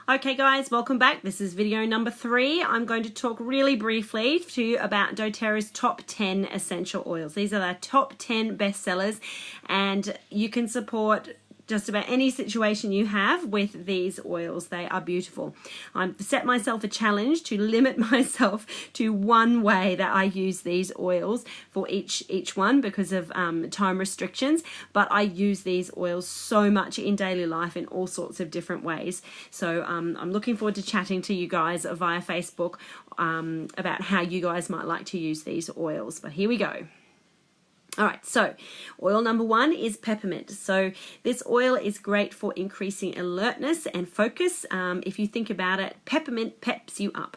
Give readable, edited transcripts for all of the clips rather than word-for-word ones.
Okay guys, welcome back. This is video number 3. I'm going to talk really briefly to you about doTERRA's top 10 essential oils. These are their top 10 bestsellers, and you can support just about any situation you have with these oils. They are beautiful. I've set myself a challenge to limit myself to one way that I use these oils for each one because of time restrictions, but I use these oils so much in daily life in all sorts of different ways. So I'm looking forward to chatting to you guys via Facebook about how you guys might like to use these oils. But here we go. All right, so oil number 1 is peppermint. So this oil is great for increasing alertness and focus. If you think about it, peppermint peps you up.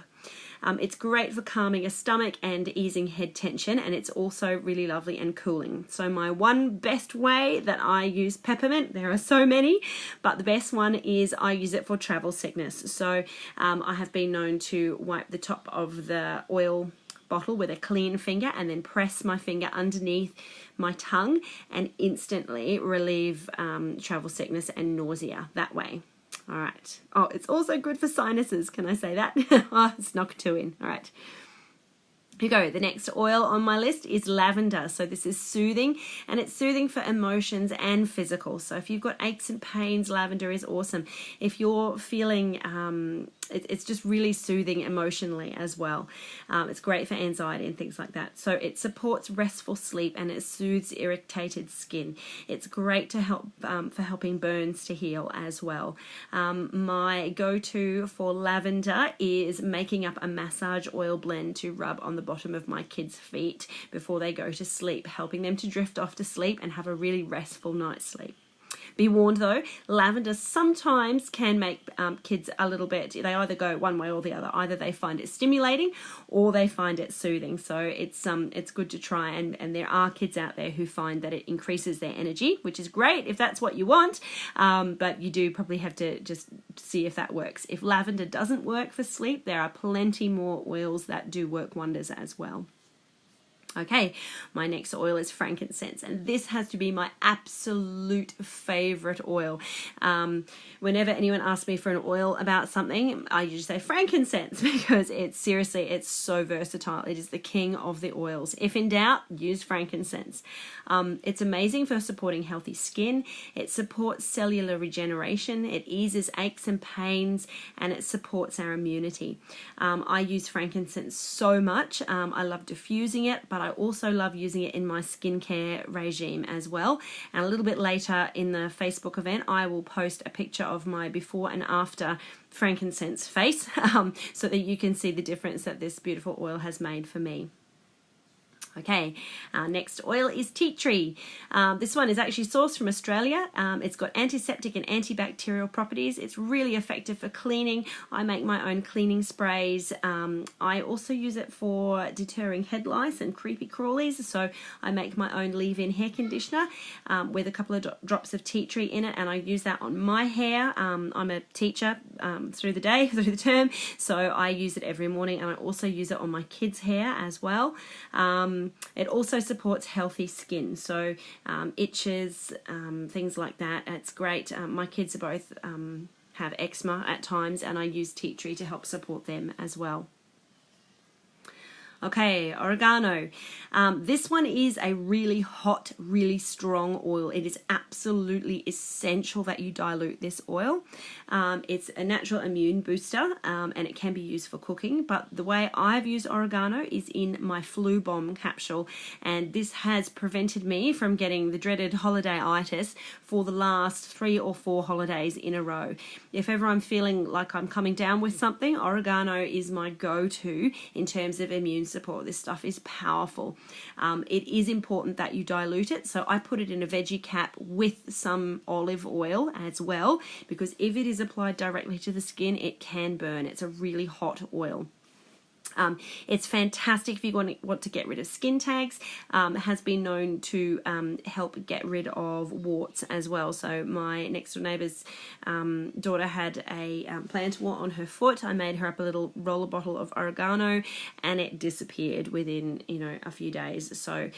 It's great for calming a stomach and easing head tension, and it's also really lovely and cooling. So my one best way that I use peppermint, there are so many, but the best one is I use it for travel sickness. So I have been known to wipe the top of the oil bottle with a clean finger and then press my finger underneath my tongue and instantly relieve travel sickness and nausea that way. All right. Oh, it's also good for sinuses. Can I say that? Oh, it's knocked 2 in. All right. Here you go. The next oil on my list is lavender. So this is soothing, and it's soothing for emotions and physical. So if you've got aches and pains, lavender is awesome. If you're feeling it's just really soothing emotionally as well. It's great for anxiety and things like that. So it supports restful sleep and it soothes irritated skin. It's great to help for helping burns to heal as well. My go-to for lavender is making up a massage oil blend to rub on the bottom of my kids' feet before they go to sleep, helping them to drift off to sleep and have a really restful night's sleep. Be warned though, lavender sometimes can make kids a little bit, they either go one way or the other. Either they find it stimulating or they find it soothing. So it's good to try, and there are kids out there who find that it increases their energy, which is great if that's what you want, but you do probably have to just see if that works. If lavender doesn't work for sleep, there are plenty more oils that do work wonders as well. Okay, my next oil is frankincense, and this has to be my absolute favorite oil. Whenever anyone asks me for an oil about something, I usually say frankincense because it's so versatile. It is the king of the oils. If in doubt, use frankincense. It's amazing for supporting healthy skin. It supports cellular regeneration. It eases aches and pains, and it supports our immunity. I use frankincense so much. I love diffusing it, but I also love using it in my skincare regime as well. And a little bit later in the Facebook event, I will post a picture of my before and after frankincense face so that you can see the difference that this beautiful oil has made for me. Okay, our next oil is tea tree. This one is actually sourced from Australia. It's got antiseptic and antibacterial properties. It's really effective for cleaning. I make my own cleaning sprays. I also use it for deterring head lice and creepy crawlies. So I make my own leave-in hair conditioner with a couple of drops of tea tree in it, and I use that on my hair. I'm a teacher through the day, through the term, so I use it every morning, and I also use it on my kids' hair as well. It also supports healthy skin, so itches, things like that. It's great. My kids are both have eczema at times, and I use tea tree to help support them as well. Okay, oregano. This one is a really hot, really strong oil. It is absolutely essential that you dilute this oil. It's a natural immune booster, and it can be used for cooking, but the way I've used oregano is in my flu bomb capsule, and this has prevented me from getting the dreaded holiday-itis for the last 3 or 4 holidays in a row. If ever I'm feeling like I'm coming down with something, oregano is my go-to in terms of immune support. This stuff is powerful. It is important that you dilute it, so I put it in a veggie cap with some olive oil as well, because if it is applied directly to the skin, it can burn. It's a really hot oil. It's fantastic if you want to get rid of skin tags. Has been known to help get rid of warts as well. So my next door neighbour's daughter had a plant wart on her foot. I made her up a little roller bottle of oregano, and it disappeared within a few days. So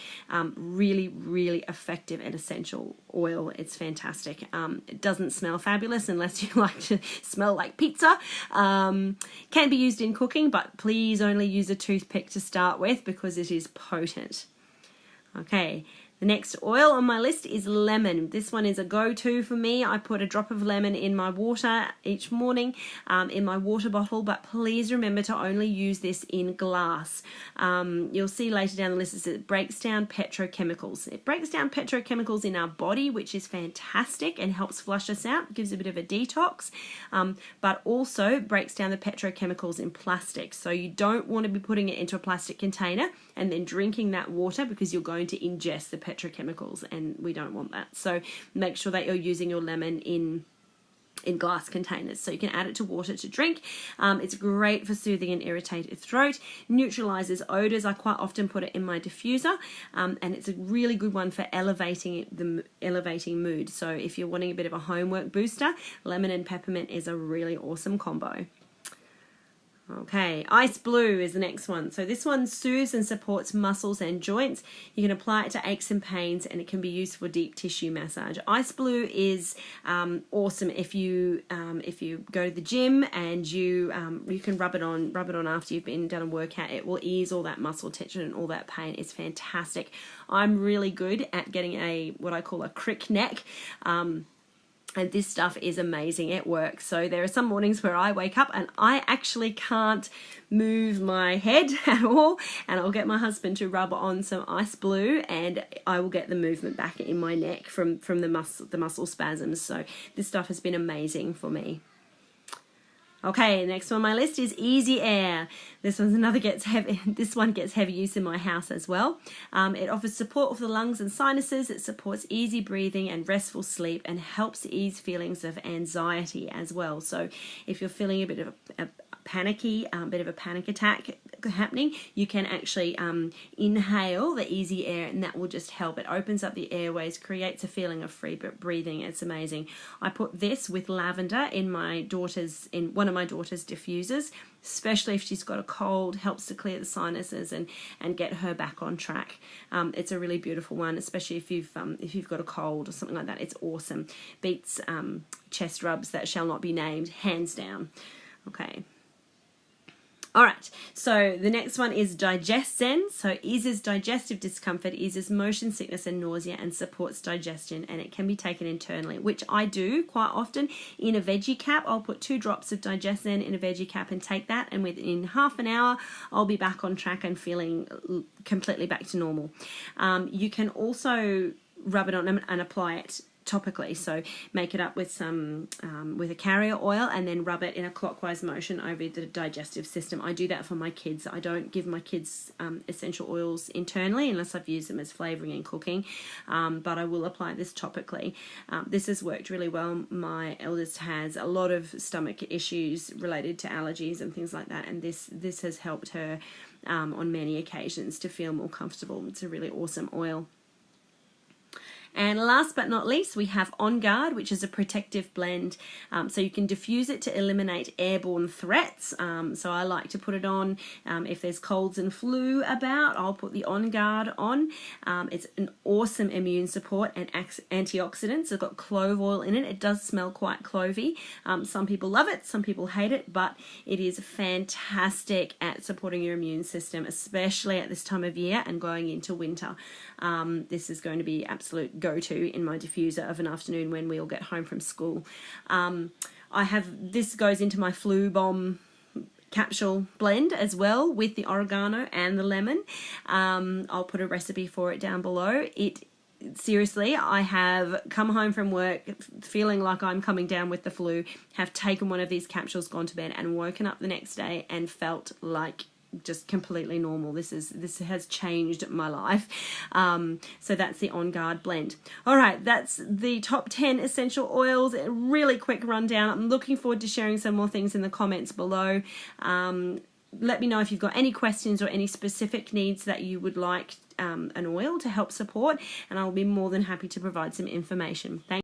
really, really effective and essential oil. It's fantastic. It doesn't smell fabulous unless you like to smell like pizza. Can be used in cooking, but please only use a toothpick to start with because it is potent. Okay, the next oil on my list is lemon. This one is a go-to for me. I put a drop of lemon in my water each morning in my water bottle, but please remember to only use this in glass. You'll see later down the list that it breaks down petrochemicals. It breaks down petrochemicals in our body, which is fantastic and helps flush us out, gives a bit of a detox, but also breaks down the petrochemicals in plastic. So you don't want to be putting it into a plastic container and then drinking that water because you're going to ingest the petrochemicals, and we don't want that. So make sure that you're using your lemon in glass containers, so you can add it to water to drink. It's great for soothing an irritated throat, neutralizes odors. I quite often put it in my diffuser, and it's a really good one for elevating mood. So if you're wanting a bit of a homework booster, lemon and peppermint is a really awesome combo. Okay, Ice Blue is the next one. So this one soothes and supports muscles and joints. You can apply it to aches and pains, and it can be used for deep tissue massage. Ice Blue is awesome if you go to the gym and you can rub it on after you've done a workout. It will ease all that muscle tension and all that pain. It's fantastic. I'm really good at getting what I call a crick neck. And this stuff is amazing. It works. So there are some mornings where I wake up and I actually can't move my head at all, and I'll get my husband to rub on some Ice Blue and I will get the movement back in my neck from the muscle spasms. So this stuff has been amazing for me. Okay, next one on my list is Easy Air. This one gets heavy use in my house as well. It offers support for the lungs and sinuses. It supports easy breathing and restful sleep and helps ease feelings of anxiety as well. So if you're feeling a bit of a panic attack happening, you can actually inhale the Easy Air, and that will just help. It opens up the airways, creates a feeling of free breathing. It's amazing. I put this with lavender in one of my daughter's diffusers, especially if she's got a cold. Helps to clear the sinuses and get her back on track. It's a really beautiful one, especially if you've got a cold or something like that. It's awesome. Beats chest rubs that shall not be named, hands down. Okay. All right, so the next one is DigestZen. So eases digestive discomfort, eases motion sickness and nausea, and supports digestion, and it can be taken internally, which I do quite often in a veggie cap. I'll put 2 drops of DigestZen in a veggie cap and take that, and within half an hour I'll be back on track and feeling completely back to normal. You can also rub it on and apply it topically, so make it up with some with a carrier oil and then rub it in a clockwise motion over the digestive system. I do that for my kids. I don't give my kids essential oils internally unless I've used them as flavoring in cooking, but I will apply this topically. This has worked really well. My eldest has a lot of stomach issues related to allergies and things like that, and this has helped her on many occasions to feel more comfortable. It's a really awesome oil. And last but not least, we have On Guard, which is a protective blend. So you can diffuse it to eliminate airborne threats. So I like to put it on if there's colds and flu about. I'll put the On Guard on. It's an awesome immune support and antioxidants. It's got clove oil in it. It does smell quite clovey. Some people love it, some people hate it, but it is fantastic at supporting your immune system, especially at this time of year and going into winter. This is going to be absolute go-to in my diffuser of an afternoon when we all get home from school. This goes into my Flu Bomb capsule blend as well with the oregano and the lemon. I'll put a recipe for it down below. Seriously, I have come home from work feeling like I'm coming down with the flu, have taken one of these capsules, gone to bed, and woken up the next day and felt like just completely normal. This has changed my life. So that's the On Guard blend. All right, that's the top 10 essential oils. A really quick rundown. I'm looking forward to sharing some more things in the comments below. Let me know if you've got any questions or any specific needs that you would like an oil to help support, and I'll be more than happy to provide some information. Thanks.